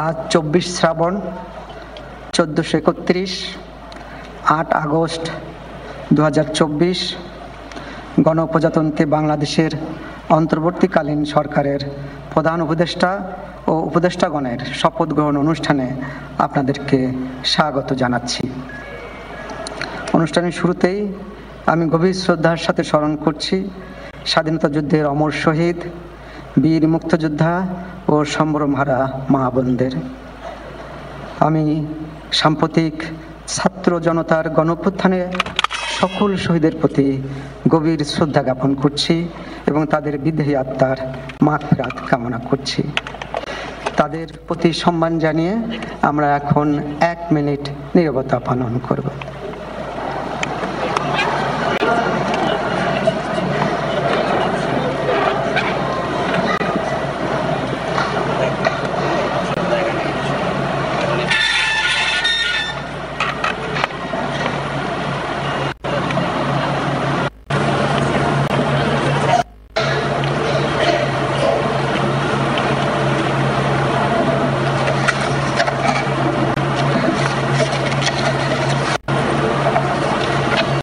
আজ 24 শ্রাবণ 1431, 8 আগস্ট 2024 গণপ্রজাতন্ত্রী বাংলাদেশের অন্তর্বর্তীকালীন সরকারের প্রধান উপদেষ্টা ও উপদেষ্টাগণের শপথ গ্রহণ অনুষ্ঠানে আপনাদেরকে স্বাগত জানাচ্ছি। অনুষ্ঠানের শুরুতেই আমি গভীর শ্রদ্ধার সাথে স্মরণ করছি স্বাধীনতা যুদ্ধের অমর শহীদ, বীর মুক্তিযোদ্ধা ও সম্ভ্রমহারা মা বোনদের। আমি সাম্প্রতিক ছাত্র জনতার গণঅভ্যুত্থানে সকল শহীদের প্রতি গভীর শ্রদ্ধা জ্ঞাপন করছি এবং তাদের বিদেহী আত্মার মাগফিরাত কামনা করছি। তাদের প্রতি সম্মান জানিয়ে আমরা এখন 1 মিনিট নীরবতা পালন করব।